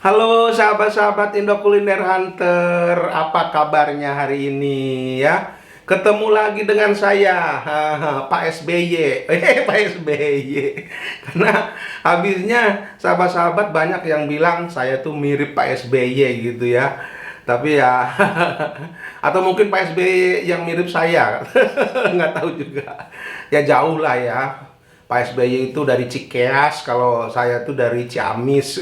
Halo sahabat-sahabat Indo Kuliner Hunter, apa kabarnya hari ini ya? Ketemu lagi dengan saya, Pak SBY. Pak SBY. Karena habisnya sahabat-sahabat banyak yang bilang saya tuh mirip Pak SBY gitu ya. Tapi ya, atau mungkin Pak SBY yang mirip saya, nggak tahu juga. Ya jauh lah ya. Pak SBY itu dari Cikeas, kalau saya tuh dari Ciamis.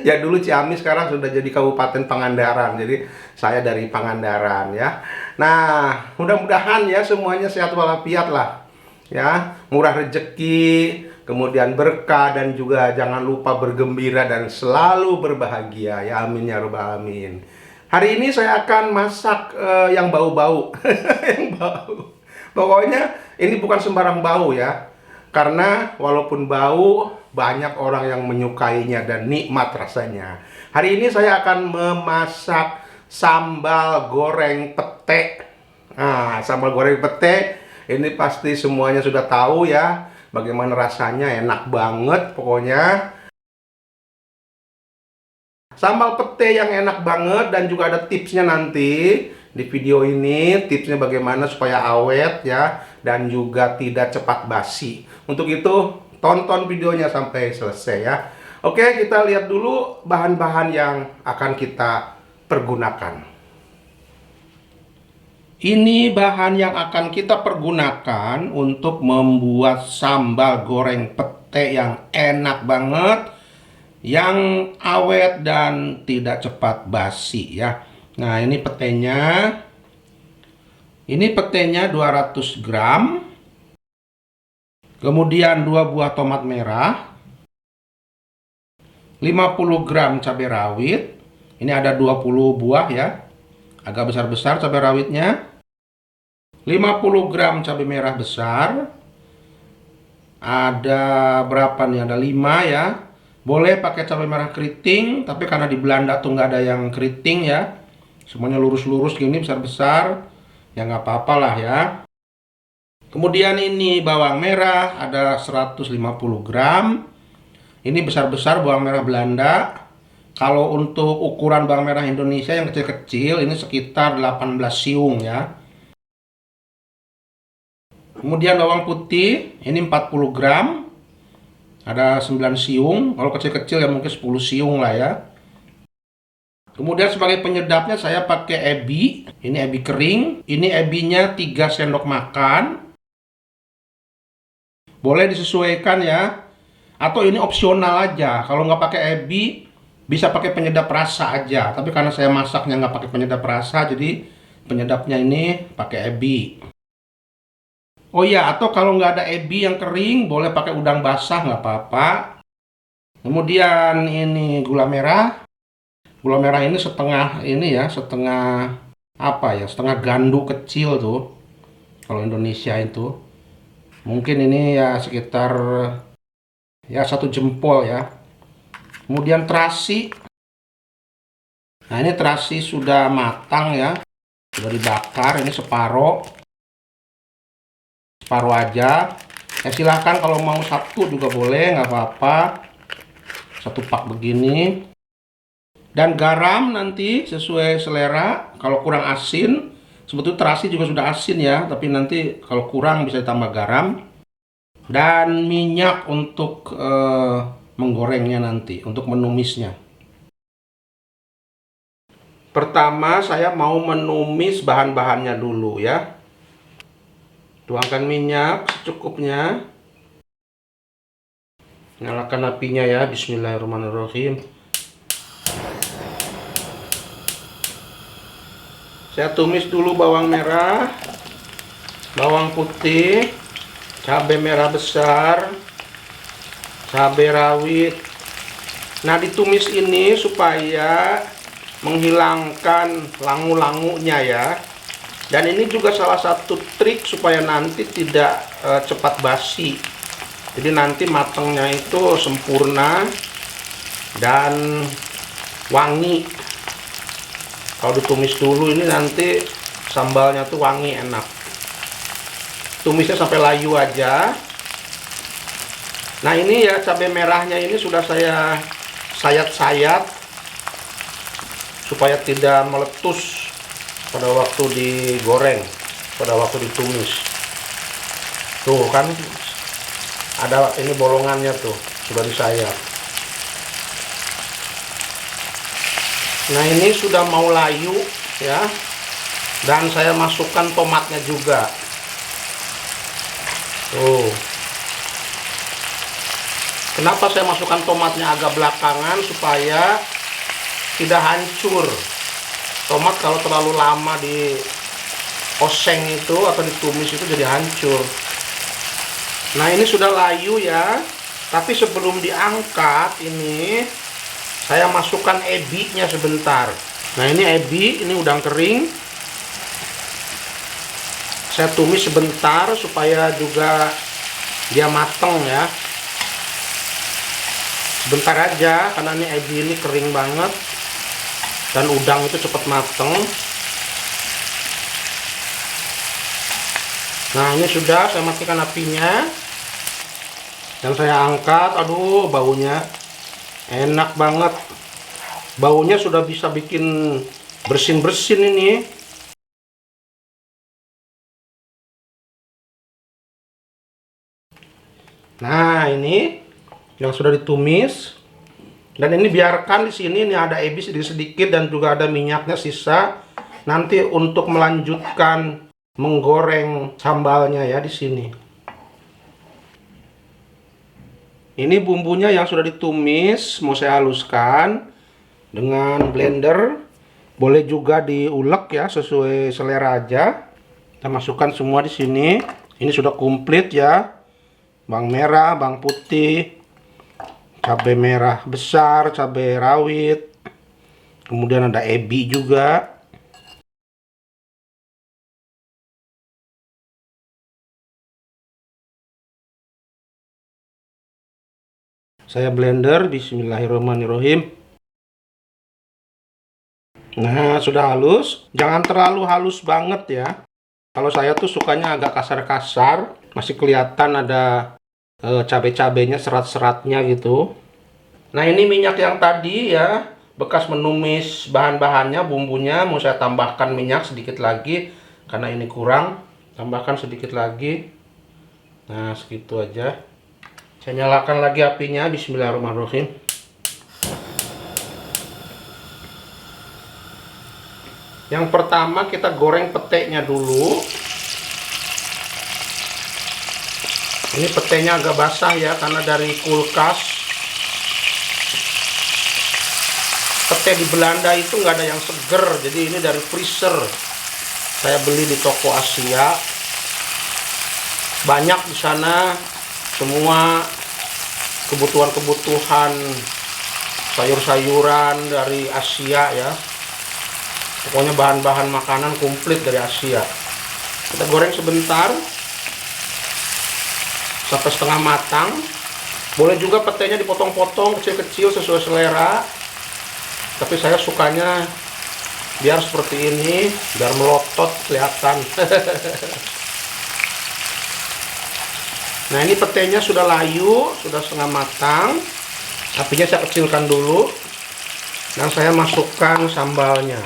Ya dulu Ciamis, sekarang sudah jadi Kabupaten Pangandaran. Jadi saya dari Pangandaran ya. Nah, mudah-mudahan ya semuanya sehat walafiat lah. Ya, murah rezeki, kemudian berkah dan juga jangan lupa bergembira dan selalu berbahagia ya, amin ya rabbal alamin. Hari ini saya akan masak yang bau-bau. Yang bau. Pokoknya ini bukan sembarang bau ya. Karena walaupun bau, banyak orang yang menyukainya dan nikmat rasanya. Hari ini saya akan memasak sambal goreng pete. Nah, sambal goreng pete ini pasti semuanya sudah tahu ya. Bagaimana rasanya, enak banget pokoknya. Sambal pete yang enak banget dan juga ada tipsnya nanti di video ini. Tipsnya bagaimana supaya awet ya dan juga tidak cepat basi. Untuk itu tonton videonya sampai selesai ya. Oke, kita lihat dulu bahan-bahan yang akan kita pergunakan. Ini bahan yang akan kita pergunakan untuk membuat sambal goreng pete yang enak banget, yang awet dan tidak cepat basi ya. Nah, ini petenya. Ini petenya 200 gram. Kemudian 2 buah tomat merah, 50 gram cabai rawit. Ini ada 20 buah ya. Agak besar-besar cabai rawitnya. 50 gram cabai merah besar. Ada berapa nih? Ada 5 ya. Boleh pakai cabai merah keriting, tapi karena di Belanda tuh nggak ada yang keriting ya. Semuanya lurus-lurus gini, besar-besar. Ya nggak apa-apa lah ya. Kemudian ini bawang merah ada 150 gram. Ini besar-besar bawang merah Belanda. Kalau untuk ukuran bawang merah Indonesia yang kecil-kecil ini sekitar 18 siung ya. Kemudian bawang putih ini 40 gram. Ada 9 siung. Kalau kecil-kecil ya mungkin 10 siung lah ya. Kemudian sebagai penyedapnya saya pakai ebi. Ini ebi kering. Ini ebinya 3 sendok makan. Boleh disesuaikan ya, atau ini opsional aja. Kalau nggak pakai ebi, bisa pakai penyedap rasa aja. Tapi karena saya masaknya nggak pakai penyedap rasa, jadi penyedapnya ini pakai ebi. Oh iya, atau kalau nggak ada ebi yang kering, boleh pakai udang basah, nggak apa-apa. Kemudian ini gula merah. Gula merah ini setengah ini ya, setengah apa ya, setengah ganduk kecil tuh. Kalau Indonesia itu. Mungkin ini ya sekitar ya 1 jempol ya. Kemudian terasi. Nah, ini terasi sudah matang ya. Sudah dibakar, ini separuh. Separuh aja. Ya silahkan kalau mau 1 juga boleh, nggak apa-apa. 1 pak begini. Dan garam nanti sesuai selera. Kalau kurang asin, sebetulnya terasi juga sudah asin ya, tapi nanti kalau kurang bisa ditambah garam. Dan minyak untuk menggorengnya nanti, untuk menumisnya. Pertama saya mau menumis bahan-bahannya dulu ya. Tuangkan minyak secukupnya. Nyalakan apinya ya, bismillahirrahmanirrahim. Saya tumis dulu bawang merah, bawang putih, cabai merah besar, cabai rawit. Nah, ditumis ini supaya menghilangkan langu-langunya ya. Dan ini juga salah satu trik supaya nanti tidak cepat basi. Jadi nanti matangnya itu sempurna dan wangi. Kalau ditumis dulu ini nanti sambalnya tuh wangi, enak. Tumisnya sampai layu aja. Nah, ini ya cabai merahnya ini sudah saya sayat-sayat supaya tidak meletus pada waktu digoreng, pada waktu ditumis. Tuh kan ada ini bolongannya tuh, sudah disayat. Nah ini sudah mau layu ya, dan saya masukkan tomatnya juga. Tuh. Kenapa saya masukkan tomatnya agak belakangan? Supaya tidak hancur. Tomat kalau terlalu lama di oseng itu atau ditumis itu jadi hancur. Nah ini sudah layu ya, tapi sebelum diangkat ini saya masukkan ebinya sebentar. Nah ini ebi, ini udang kering. Saya tumis sebentar supaya juga dia mateng ya. Sebentar aja, karena ini ebi ini kering banget dan udang itu cepat mateng. Nah ini sudah, saya matikan apinya dan saya angkat. Aduh, baunya enak banget. Baunya sudah bisa bikin bersin-bersin ini. Nah ini yang sudah ditumis, dan ini biarkan di sini. Ini ada ebi sedikit dan juga ada minyaknya sisa. Nanti untuk melanjutkan menggoreng sambalnya ya di sini. Ini bumbunya yang sudah ditumis mau saya haluskan dengan blender. Boleh juga diulek ya, sesuai selera aja. Kita masukkan semua di sini. Ini sudah komplit ya. Bawang merah, bawang putih, cabai merah besar, cabai rawit. Kemudian ada ebi juga. Saya blender, bismillahirrahmanirrahim. Nah, sudah halus. Jangan terlalu halus banget ya. Kalau saya tuh sukanya agak kasar-kasar. Masih kelihatan ada cabai-cabainya, serat-seratnya gitu. Nah, ini minyak yang tadi ya, bekas menumis bahan-bahannya, bumbunya. Mau saya tambahkan minyak sedikit lagi, karena ini kurang. Tambahkan sedikit lagi. Nah, segitu aja. Saya nyalakan lagi apinya, bismillahirrahmanirrahim. Yang pertama kita goreng petenya dulu. Ini petenya agak basah ya, karena dari kulkas. Pete di Belanda itu nggak ada yang seger, jadi ini dari freezer. Saya beli di toko Asia. Banyak di sana. Semua kebutuhan-kebutuhan sayur-sayuran dari Asia ya. Pokoknya bahan-bahan makanan komplit dari Asia. Kita goreng sebentar sampai setengah matang. Boleh juga petenya dipotong-potong kecil-kecil sesuai selera. Tapi saya sukanya biar seperti ini, biar melotot kelihatan. Nah ini petenya sudah layu, sudah setengah matang. Apinya saya kecilkan dulu. Dan saya masukkan sambalnya.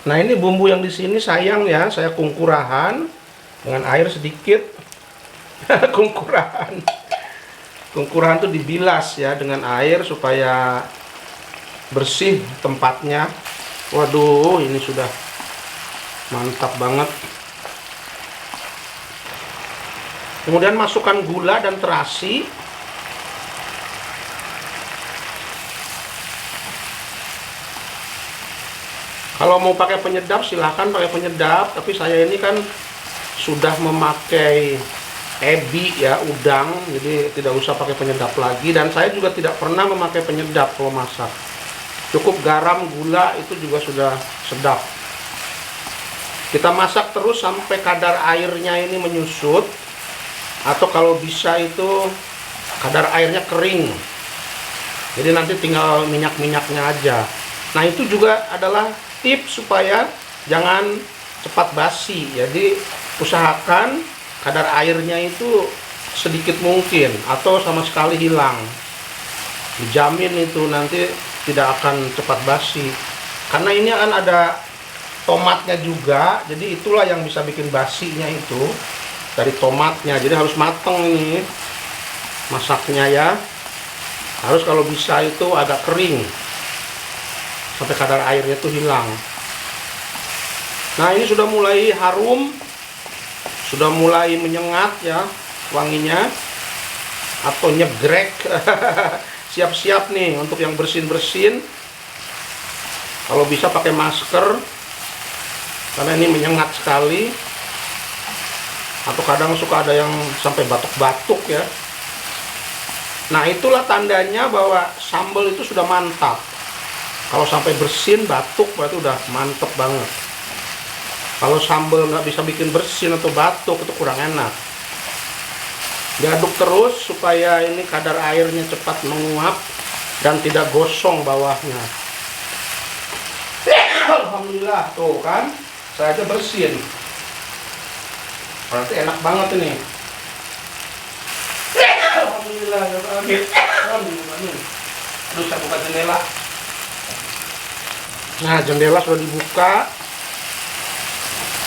Nah ini bumbu yang di sini sayang ya, saya kungkurahan dengan air sedikit. Kungkurahan. Kungkurahan itu dibilas ya dengan air supaya bersih tempatnya. Waduh, ini sudah mantap banget. Kemudian masukkan gula dan terasi. Kalau mau pakai penyedap silahkan pakai penyedap, tapi saya ini kan sudah memakai ebi ya, udang, jadi tidak usah pakai penyedap lagi. Dan saya juga tidak pernah memakai penyedap kalau masak. Cukup garam, gula itu juga sudah sedap. Kita masak terus sampai kadar airnya ini menyusut, atau kalau bisa itu kadar airnya kering. Jadi nanti tinggal minyak-minyaknya aja. Nah itu juga adalah tips supaya jangan cepat basi. Jadi usahakan kadar airnya itu sedikit mungkin atau sama sekali hilang. Dijamin itu nanti tidak akan cepat basi. Karena ini akan ada tomatnya juga, jadi itulah yang bisa bikin basinya itu dari tomatnya. Jadi harus mateng ini masaknya ya. Harus kalau bisa itu agak kering sampai kadar airnya itu hilang. Nah, ini sudah mulai harum, sudah mulai menyengat ya wanginya atau nyegrek. Siap-siap nih untuk yang bersin-bersin. Kalau bisa pakai masker karena ini menyengat sekali. Atau kadang suka ada yang sampai batuk-batuk ya. Nah, itulah tandanya bahwa sambal itu sudah mantap. Kalau sampai bersin, batuk, berarti udah mantep banget. Kalau sambal nggak bisa bikin bersin atau batuk, itu kurang enak. Diaduk terus supaya ini kadar airnya cepat menguap dan tidak gosong bawahnya. Alhamdulillah, tuh kan, saya aja bersin. Berarti enak banget ini. Alhamdulillah, alhamdulillah. Terus saya buka jendela. Nah, jendela sudah dibuka.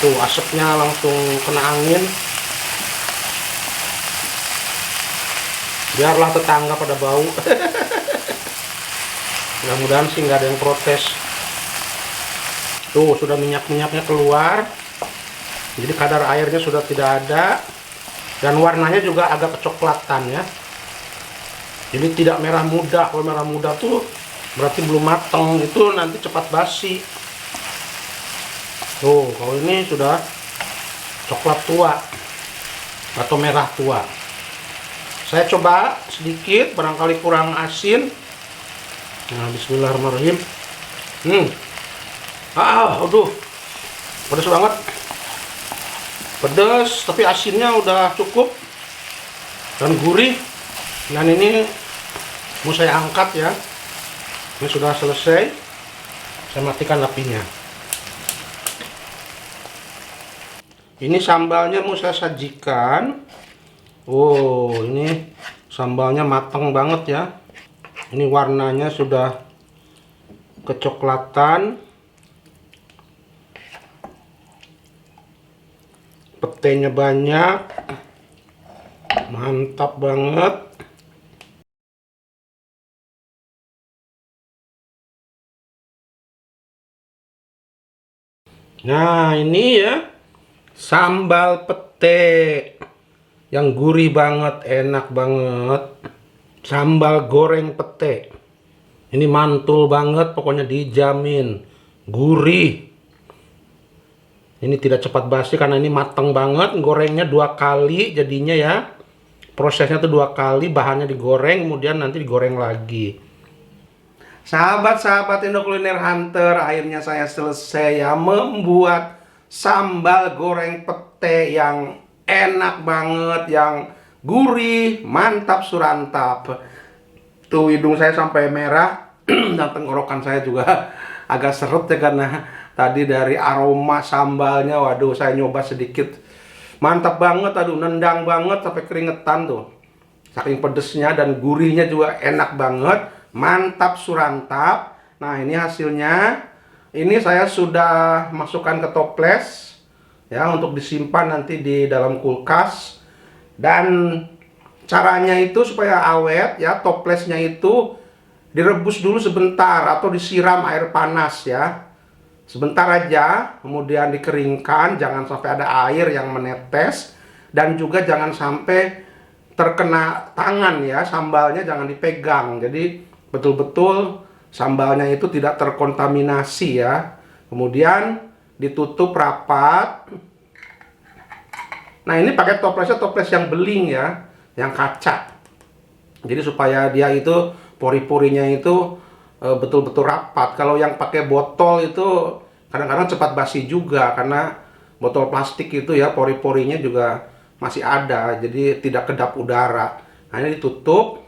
Tuh, asapnya langsung kena angin. Biarlah tetangga pada bau. Mudah-mudahan sih nggak ada yang protes. Tuh, sudah minyak-minyaknya keluar. Jadi kadar airnya sudah tidak ada. Dan warnanya juga agak kecoklatan ya. Jadi tidak merah muda. Kalau merah muda tuh berarti belum matang. Itu nanti cepat basi. Tuh, kalau ini sudah coklat tua atau merah tua. Saya coba sedikit, barangkali kurang asin. Nah, bismillahirrahmanirrahim. Aduh, pedas banget. Pedas, tapi asinnya udah cukup dan gurih. Dan ini mau saya angkat ya. Ini sudah selesai. Saya matikan apinya. Ini sambalnya mau saya sajikan. Oh, ini sambalnya matang banget ya. Ini warnanya sudah kecoklatan. Petenya banyak. Mantap banget. Nah, ini ya sambal pete yang gurih banget, enak banget. Sambal goreng pete. Ini mantul banget, pokoknya dijamin gurih. Ini tidak cepat basi karena ini matang banget. Gorengnya 2 kali jadinya ya. Prosesnya tuh 2 kali, bahannya digoreng, kemudian nanti digoreng lagi. Sahabat-sahabat Indo Kuliner Hunter, akhirnya saya selesai ya membuat sambal goreng pete yang enak banget, yang gurih, mantap surantap. Tuh hidung saya sampai merah dan tenggorokan saya juga agak seret ya karena tadi dari aroma sambalnya. Waduh, saya nyoba sedikit. Mantap banget, aduh, nendang banget sampai keringetan tuh. Saking pedesnya dan gurihnya juga enak banget. Mantap surantap. Nah, ini hasilnya. Ini saya sudah masukkan ke toples ya untuk disimpan nanti di dalam kulkas. Dan caranya itu supaya awet ya, toplesnya itu direbus dulu sebentar atau disiram air panas ya. Sebentar aja, kemudian dikeringkan, jangan sampai ada air yang menetes dan juga jangan sampai terkena tangan ya, sambalnya jangan dipegang. Jadi betul-betul sambalnya itu tidak terkontaminasi ya. Kemudian ditutup rapat. Nah, ini pakai toplesnya toples yang beling ya, yang kaca. Jadi supaya dia itu pori-porinya itu betul-betul rapat. Kalau yang pakai botol itu kadang-kadang cepat basi juga karena botol plastik itu ya pori-porinya juga masih ada, jadi tidak kedap udara. Nah, ini ditutup.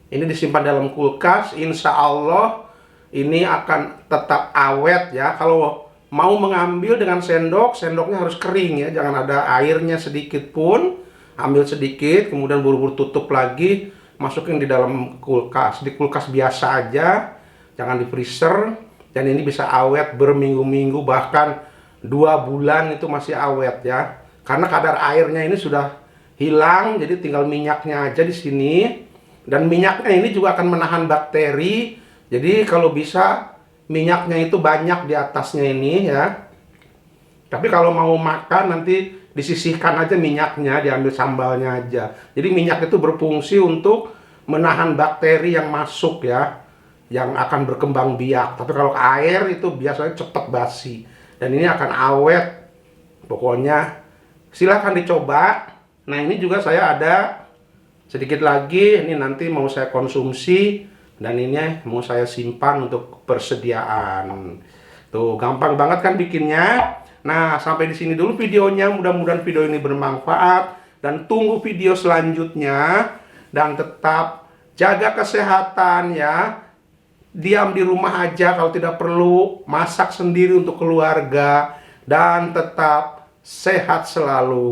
Ini disimpan dalam kulkas, insya Allah ini akan tetap awet ya. Kalau mau mengambil dengan sendok, sendoknya harus kering ya, jangan ada airnya sedikit pun. Ambil sedikit, kemudian buru-buru tutup lagi, masukin di dalam kulkas, di kulkas biasa aja, jangan di freezer. Dan ini bisa awet berminggu-minggu, bahkan 2 bulan itu masih awet ya. Karena kadar airnya ini sudah hilang, jadi tinggal minyaknya aja di sini. Dan minyaknya ini juga akan menahan bakteri. Jadi kalau bisa minyaknya itu banyak di atasnya ini ya. Tapi kalau mau makan nanti disisihkan aja minyaknya, diambil sambalnya aja. Jadi minyak itu berfungsi untuk menahan bakteri yang masuk ya, yang akan berkembang biak. Tapi kalau air itu biasanya cepat basi. Dan ini akan awet. Pokoknya silahkan dicoba. Nah ini juga saya ada sedikit lagi. Ini nanti mau saya konsumsi. Dan ini mau saya simpan untuk persediaan. Tuh gampang banget kan bikinnya. Nah sampai di sini dulu videonya. Mudah-mudahan video ini bermanfaat. Dan tunggu video selanjutnya. Dan tetap jaga kesehatan ya. Diam di rumah aja kalau tidak perlu, masak sendiri untuk keluarga, dan tetap sehat selalu.